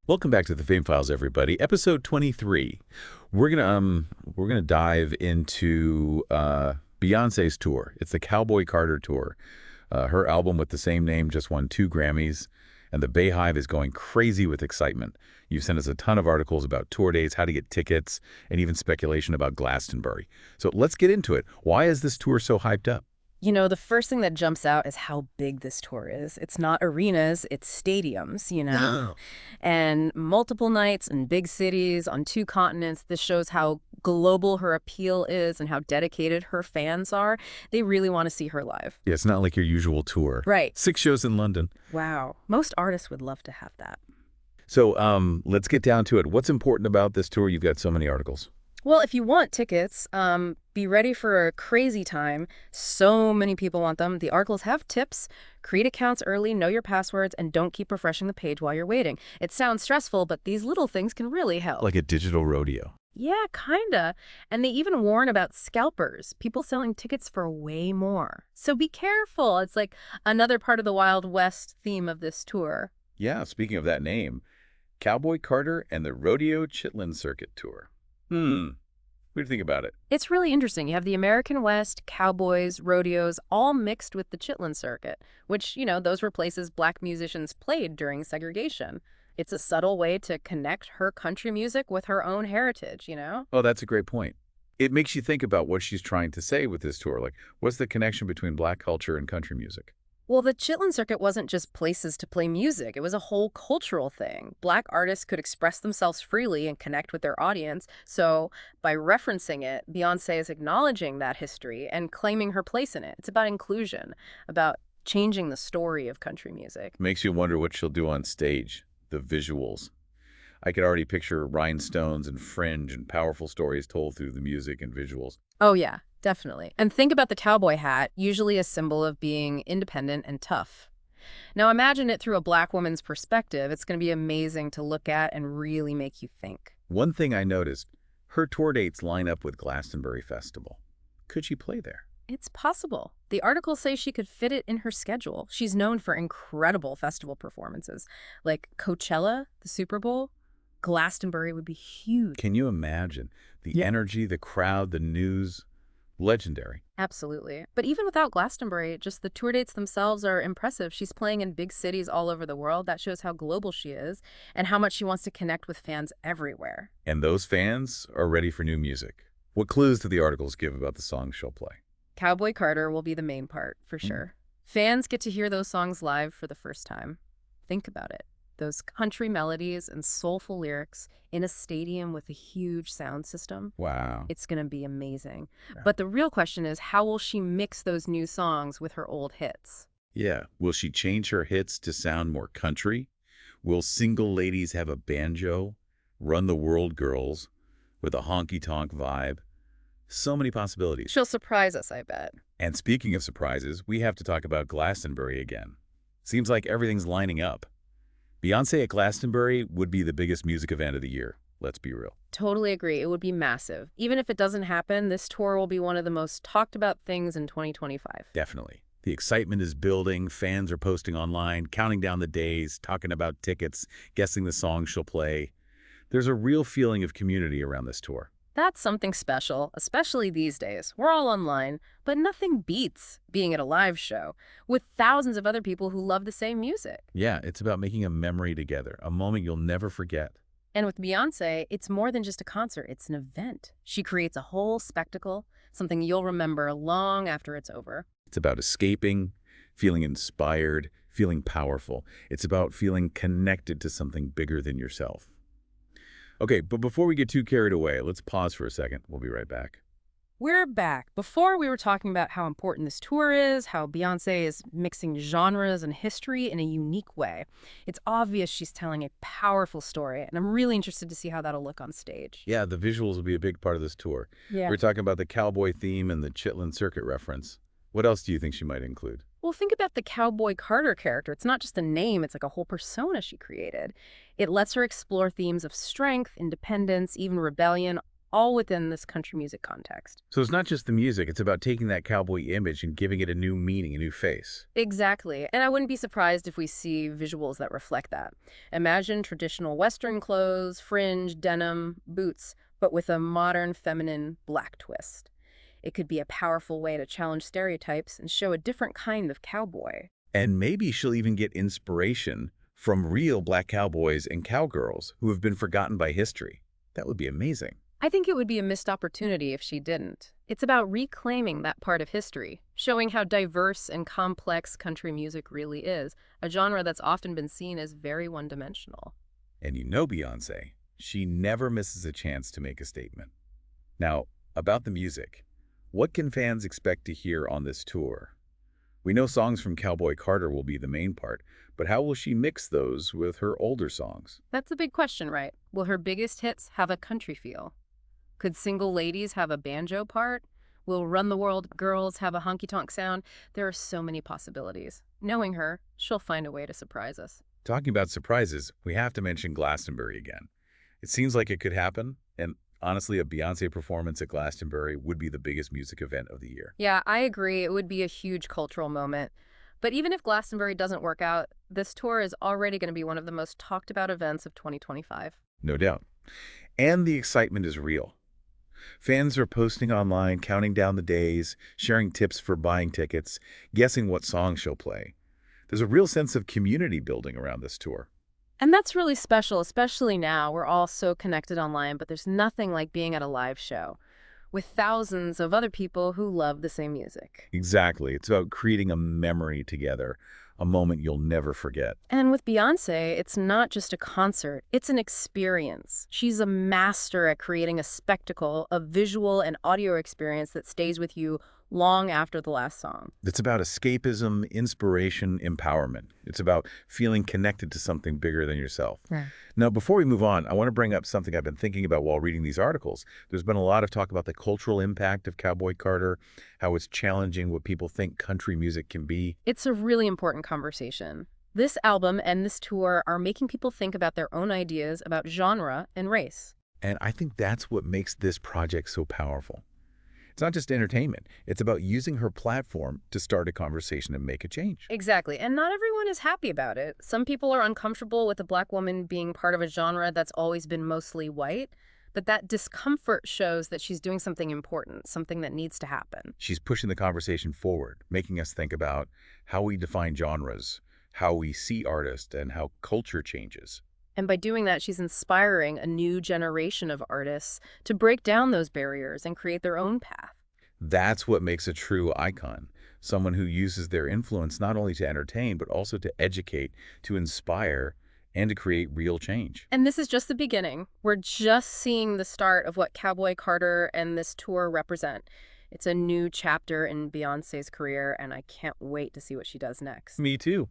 Welcome back to the Fame Files, everybody. Episode 23. We're gonna dive into Beyonce's tour. It's the Cowboy Carter tour. Her album with the same name just won 2 Grammys, and the Beyhive is going crazy with excitement. You've sent us a ton of articles about tour dates, how to get tickets, and even speculation about Glastonbury. So let's get into it. Why is this tour so hyped up? You know, the first thing that jumps out is how big this tour is. It's not arenas, it's stadiums, No. and multiple nights in big cities on 2 continents. This shows how global her appeal is and how dedicated her fans are. They really want to see her live. Yeah, it's not like your usual tour. Right. 6 shows in London. Wow. Most artists would love to have that. So let's get down to it. What's important about this tour? You've got so many articles. Well, if you want tickets, be ready for a crazy time. So many people want them. The articles have tips. Create accounts early, know your passwords, and don't keep refreshing the page while you're waiting. It sounds stressful, but these little things can really help. Like a digital rodeo. Yeah, kinda. And they even warn about scalpers, people selling tickets for way more. So be careful. It's like another part of the Wild West theme of this tour. Yeah, speaking of that name, Cowboy Carter and the Rodeo Chitlin Circuit Tour. What do you think about it? It's really interesting. You have the American West, cowboys, rodeos, all mixed with the Chitlin Circuit, which, those were places Black musicians played during segregation. It's a subtle way to connect her country music with her own heritage. Oh, that's a great point. It makes you think about what she's trying to say with this tour. Like, what's the connection between Black culture and country music? Well, the Chitlin Circuit wasn't just places to play music. It was a whole cultural thing. Black artists could express themselves freely and connect with their audience. So by referencing it, Beyoncé is acknowledging that history and claiming her place in it. It's about inclusion, about changing the story of country music. Makes you wonder what she'll do on stage, the visuals. I could already picture rhinestones and fringe and powerful stories told through the music and visuals. Oh, yeah. Definitely. And think about the cowboy hat, usually a symbol of being independent and tough. Now imagine it through a Black woman's perspective. It's going to be amazing to look at and really make you think. One thing I noticed, her tour dates line up with Glastonbury Festival. Could she play there? It's possible. The articles say she could fit it in her schedule. She's known for incredible festival performances, like Coachella, the Super Bowl. Glastonbury would be huge. Can you imagine? The energy, the crowd, the news. Legendary. Absolutely. But even without Glastonbury, just the tour dates themselves are impressive. She's playing in big cities all over the world. That shows how global she is and how much she wants to connect with fans everywhere. And those fans are ready for new music. What clues do the articles give about the songs she'll play? Cowboy Carter will be the main part, for sure. Fans get to hear those songs live for the first time. Think about it. Those country melodies and soulful lyrics in a stadium with a huge sound system. Wow. It's going to be amazing. Yeah. But the real question is, how will she mix those new songs with her old hits? Yeah. Will she change her hits to sound more country? Will Single Ladies have a banjo? Run the World Girls with a honky-tonk vibe? So many possibilities. She'll surprise us, I bet. And speaking of surprises, we have to talk about Glastonbury again. Seems like everything's lining up. Beyoncé at Glastonbury would be the biggest music event of the year. Let's be real. Totally agree. It would be massive. Even if it doesn't happen, this tour will be one of the most talked about things in 2025. Definitely. The excitement is building. Fans are posting online, counting down the days, talking about tickets, guessing the songs she'll play. There's a real feeling of community around this tour. That's something special, especially these days. We're all online, but nothing beats being at a live show with thousands of other people who love the same music. Yeah, it's about making a memory together, a moment you'll never forget. And with Beyoncé, it's more than just a concert, it's an event. She creates a whole spectacle, something you'll remember long after it's over. It's about escaping, feeling inspired, feeling powerful. It's about feeling connected to something bigger than yourself. Okay, but before we get too carried away, let's pause for a second. We'll be right back. We're back. Before, we were talking about how important this tour is, how Beyoncé is mixing genres and history in a unique way. It's obvious she's telling a powerful story, and I'm really interested to see how that'll look on stage. Yeah, the visuals will be a big part of this tour. Yeah. We're talking about the cowboy theme and the Chitlin Circuit reference. What else do you think she might include? Well, think about the Cowboy Carter character. It's not just a name, it's like a whole persona she created. It lets her explore themes of strength, independence, even rebellion, all within this country music context. So it's not just the music, it's about taking that cowboy image and giving it a new meaning, a new face. Exactly. And I wouldn't be surprised if we see visuals that reflect that. Imagine traditional Western clothes, fringe, denim, boots, but with a modern feminine black twist. It could be a powerful way to challenge stereotypes and show a different kind of cowboy. And maybe she'll even get inspiration from real black cowboys and cowgirls who have been forgotten by history. That would be amazing. I think it would be a missed opportunity if she didn't. It's about reclaiming that part of history, showing how diverse and complex country music really is, a genre that's often been seen as very one-dimensional. And you know Beyoncé, she never misses a chance to make a statement. Now, about the music, what can fans expect to hear on this tour? We know songs from Cowboy Carter will be the main part, but how will she mix those with her older songs? That's a big question, right? Will her biggest hits have a country feel? Could Single Ladies have a banjo part? Will Run the World Girls have a honky-tonk sound? There are so many possibilities. Knowing her, she'll find a way to surprise us. Talking about surprises, we have to mention Glastonbury again. It seems like it could happen, and honestly, a Beyoncé performance at Glastonbury would be the biggest music event of the year. Yeah, I agree. It would be a huge cultural moment. But even if Glastonbury doesn't work out, this tour is already going to be one of the most talked about events of 2025. No doubt. And the excitement is real. Fans are posting online, counting down the days, sharing tips for buying tickets, guessing what songs she'll play. There's a real sense of community building around this tour. And that's really special, especially now. We're all so connected online, but there's nothing like being at a live show with thousands of other people who love the same music. Exactly. It's about creating a memory together, a moment you'll never forget. And with Beyoncé, it's not just a concert, it's an experience. She's a master at creating a spectacle, a visual and audio experience that stays with you long after the last song. It's about escapism, inspiration, empowerment. It's about feeling connected to something bigger than yourself. Yeah. Now, before we move on, I want to bring up something I've been thinking about while reading these articles. There's been a lot of talk about the cultural impact of Cowboy Carter, how it's challenging what people think country music can be. It's a really important conversation. This album and this tour are making people think about their own ideas about genre and race. And I think that's what makes this project so powerful. It's not just entertainment. It's about using her platform to start a conversation and make a change. Exactly. And not everyone is happy about it. Some people are uncomfortable with a black woman being part of a genre that's always been mostly white. But that discomfort shows that she's doing something important, something that needs to happen. She's pushing the conversation forward, making us think about how we define genres, how we see artists, and how culture changes. And by doing that, she's inspiring a new generation of artists to break down those barriers and create their own path. That's what makes a true icon, someone who uses their influence not only to entertain, but also to educate, to inspire, and to create real change. And this is just the beginning. We're just seeing the start of what Cowboy Carter and this tour represent. It's a new chapter in Beyoncé's career, and I can't wait to see what she does next. Me too.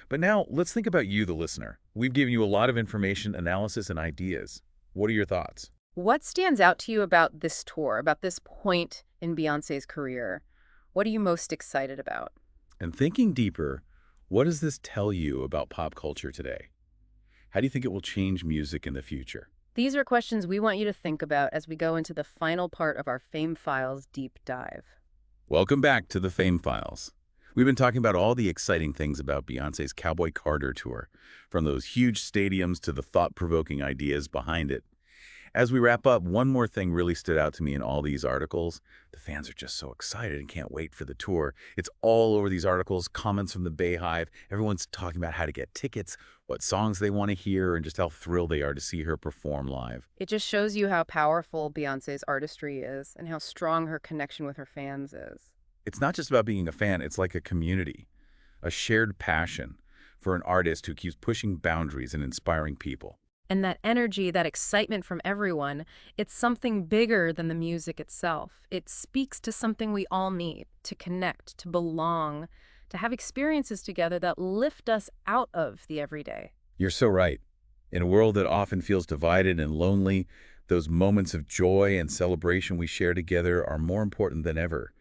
But now let's think about you, the listener. We've given you a lot of information, analysis, and ideas. What are your thoughts? What stands out to you about this tour, about this point in Beyoncé's career? What are you most excited about? And thinking deeper, what does this tell you about pop culture today? How do you think it will change music in the future? These are questions we want you to think about as we go into the final part of our Fame Files deep dive. Welcome back to the Fame Files. We've been talking about all the exciting things about Beyoncé's Cowboy Carter tour, from those huge stadiums to the thought-provoking ideas behind it. As we wrap up, one more thing really stood out to me in all these articles. The fans are just so excited and can't wait for the tour. It's all over these articles, comments from the Beyhive. Everyone's talking about how to get tickets, what songs they want to hear, and just how thrilled they are to see her perform live. It just shows you how powerful Beyoncé's artistry is and how strong her connection with her fans is. It's not just about being a fan, it's like a community, a shared passion for an artist who keeps pushing boundaries and inspiring people. And that energy, that excitement from everyone, it's something bigger than the music itself. It speaks to something we all need, to connect, to belong, to have experiences together that lift us out of the everyday. You're so right. In a world that often feels divided and lonely, those moments of joy and celebration we share together are more important than ever.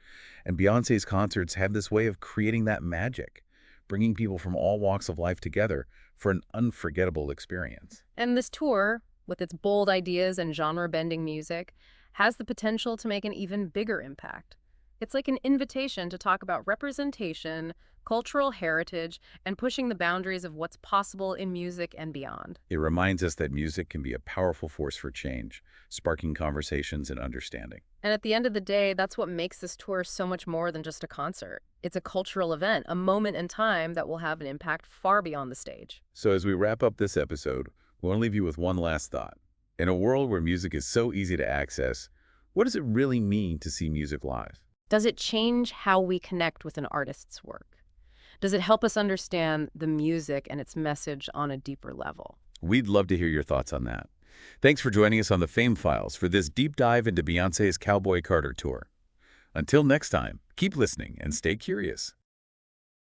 And Beyoncé's concerts have this way of creating that magic, bringing people from all walks of life together for an unforgettable experience. And this tour, with its bold ideas and genre-bending music, has the potential to make an even bigger impact. It's like an invitation to talk about representation, cultural heritage, and pushing the boundaries of what's possible in music and beyond. It reminds us that music can be a powerful force for change, sparking conversations and understanding. And at the end of the day, that's what makes this tour so much more than just a concert. It's a cultural event, a moment in time that will have an impact far beyond the stage. So as we wrap up this episode, we want to leave you with one last thought. In a world where music is so easy to access, what does it really mean to see music live? Does it change how we connect with an artist's work? Does it help us understand the music and its message on a deeper level? We'd love to hear your thoughts on that. Thanks for joining us on the Fame Files for this deep dive into Beyoncé's Cowboy Carter tour. Until next time, keep listening and stay curious.